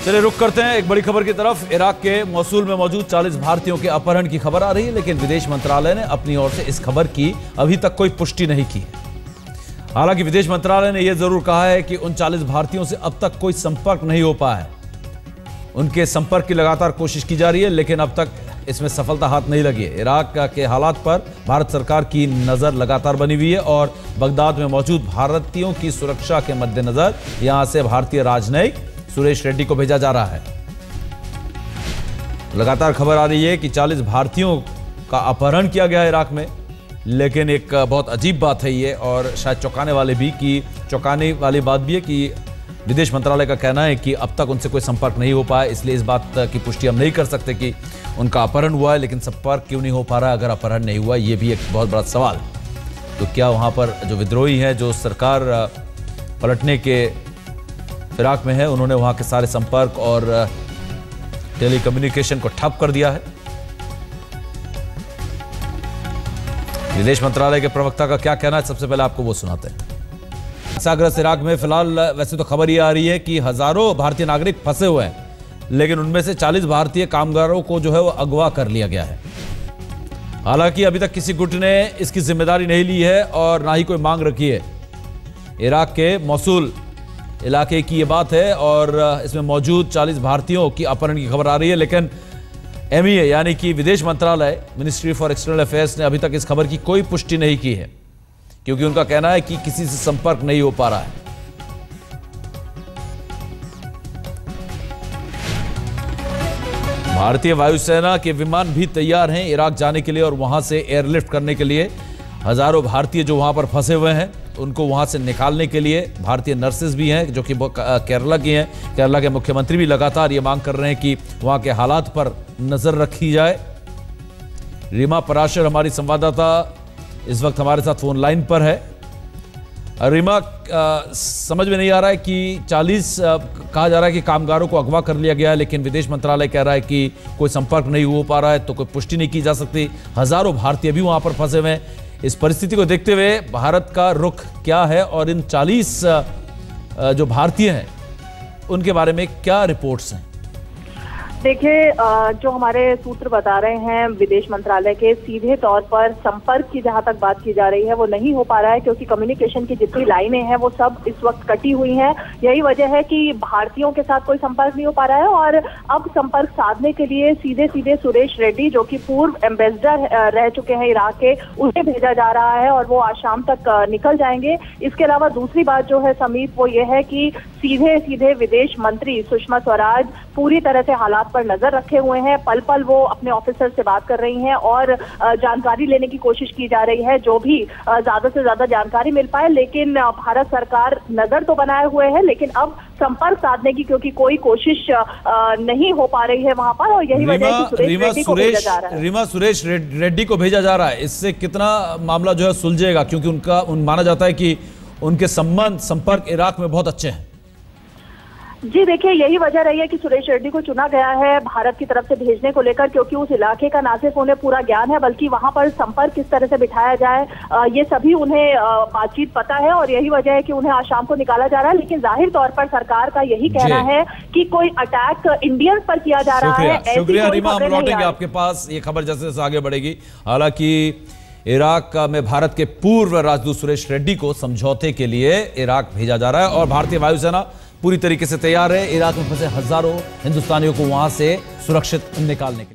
चलिए रुक करते हैं एक बड़ी खबर की तरफ। इराक के मौसूल में मौजूद 40 भारतीयों के अपहरण की खबर आ रही है, लेकिन विदेश मंत्रालय ने अपनी ओर से इस खबर की अभी तक कोई पुष्टि नहीं की है। हालांकि विदेश मंत्रालय ने यह जरूर कहा है कि उन 40 भारतीयों से अब तक कोई संपर्क नहीं हो पाया है। उनके संपर्क की लगातार कोशिश की जा रही है, लेकिन अब तक इसमें सफलता हाथ नहीं लगी है। इराक के हालात पर भारत सरकार की नजर लगातार बनी हुई है और बगदाद में मौजूद भारतीयों की सुरक्षा के मद्देनजर यहां से भारतीय राजनयिक सुरेश रेड्डी को भेजा जा रहा है। लगातार खबर आ रही है कि 40 भारतीयों का अपहरण किया गया है इराक में, लेकिन एक बहुत अजीब बात है ये, और शायद चौंकाने वाली बात भी है कि विदेश मंत्रालय का कहना है कि अब तक उनसे कोई संपर्क नहीं हो पाया, इसलिए इस बात की पुष्टि हम नहीं कर सकते कि उनका अपहरण हुआ है। लेकिन संपर्क क्यों नहीं हो पा रहा है अगर अपहरण नहीं हुआ, ये भी एक बहुत बड़ा सवाल। तो क्या वहां पर जो विद्रोही हैं, जो सरकार पलटने के फिराक में है, उन्होंने वहां के सारे संपर्क और टेलीकम्युनिकेशन को ठप कर दिया है? विदेश मंत्रालय के प्रवक्ता का क्या कहना है, सबसे पहले आपको वो सुनाते हैं। हिंसाग्रस्त इराक में फिलहाल वैसे तो खबर ये आ रही है कि हजारों भारतीय नागरिक फंसे हुए हैं, लेकिन उनमें से 40 भारतीय कामगारों को जो है वो अगवा कर लिया गया है। हालांकि अभी तक किसी गुट ने इसकी जिम्मेदारी नहीं ली है और ना ही कोई मांग रखी है। इराक के मौसूल इलाके की ये बात है और इसमें मौजूद 40 भारतीयों की अपहरण की खबर आ रही है, लेकिन एमईए यानी कि विदेश मंत्रालय, मिनिस्ट्री फॉर एक्सटर्नल अफेयर्स ने अभी तक इस खबर की कोई पुष्टि नहीं की है, क्योंकि उनका कहना है कि किसी से संपर्क नहीं हो पा रहा है। भारतीय वायुसेना के विमान भी तैयार हैं इराक जाने के लिए और वहां से एयरलिफ्ट करने के लिए। हजारों भारतीय जो वहां पर फंसे हुए हैं उनको वहां से निकालने के लिए भारतीय नर्सेज भी हैं जो कि केरला की हैं। केरला के मुख्यमंत्री भी लगातार ये मांग कर रहे हैं कि वहां के हालात पर नजर रखी जाए। रीमा पराशर हमारी संवाददाता इस वक्त हमारे साथ फोन लाइन पर है। रीमा, समझ में नहीं आ रहा है कि 40 कहा जा रहा है कि कामगारों को अगवा कर लिया गया है, लेकिन विदेश मंत्रालय कह रहा है कि कोई संपर्क नहीं हो पा रहा है, तो कोई पुष्टि नहीं की जा सकती। हजारों भारतीय भी वहां पर फंसे हुए हैं। इस परिस्थिति को देखते हुए भारत का रुख क्या है और इन 40 जो भारतीय हैं उनके बारे में क्या रिपोर्ट्स हैं? देखिए, जो हमारे सूत्र बता रहे हैं विदेश मंत्रालय के, सीधे तौर पर संपर्क की जहां तक बात की जा रही है वो नहीं हो पा रहा है, क्योंकि कम्युनिकेशन की जितनी लाइनें हैं वो सब इस वक्त कटी हुई हैं। यही वजह है कि भारतीयों के साथ कोई संपर्क नहीं हो पा रहा है और अब संपर्क साधने के लिए सीधे सीधे सुरेश रेड्डी, जो कि पूर्व एम्बेसडर रह चुके हैं इराक के, उन्हें भेजा जा रहा है और वो आज शाम तक निकल जाएंगे। इसके अलावा दूसरी बात जो है समीप, वो ये है कि सीधे सीधे विदेश मंत्री सुषमा स्वराज पूरी तरह से हालात पर नजर रखे हुए हैं। पल पल वो अपने ऑफिसर से बात कर रही हैं और जानकारी लेने की कोशिश की जा रही है, जो भी ज्यादा से ज्यादा जानकारी मिल पाए। लेकिन भारत सरकार नजर तो बनाए हुए है, लेकिन अब संपर्क साधने की क्योंकि कोई कोशिश नहीं हो पा रही है वहां पर, और यही वजह है कि सुरेश रेड्डी को भेजा जा रहा है। रीमा, सुरेश रेड्डी को भेजा जा रहा है, इससे कितना मामला जो है सुलझेगा? क्योंकि माना जाता है कि उनके संपर्क इराक में बहुत अच्छे हैं। जी देखिए, यही वजह रही है कि सुरेश रेड्डी को चुना गया है भारत की तरफ से भेजने को लेकर, क्योंकि उस इलाके का ना सिर्फ उन्हें पूरा ज्ञान है, बल्कि वहां पर संपर्क किस तरह से बिठाया जाए ये सभी उन्हें बातचीत पता है, और यही वजह है कि उन्हें आज शाम को निकाला जा रहा है। लेकिन जाहिर तौर पर सरकार का यही कहना है कि कोई अटैक इंडियंस पर किया जा रहा है। शुक्रिया रीमा, हम लौटेंगे आपके पास, ये खबर जैसे जैसे आगे बढ़ेगी। हालांकि इराक में भारत के पूर्व राजदूत सुरेश रेड्डी को समझौते के लिए इराक भेजा जा रहा है और भारतीय वायुसेना पूरी तरीके से तैयार है इराक में फंसे हजारों हिंदुस्तानियों को वहां से सुरक्षित निकालने के लिए।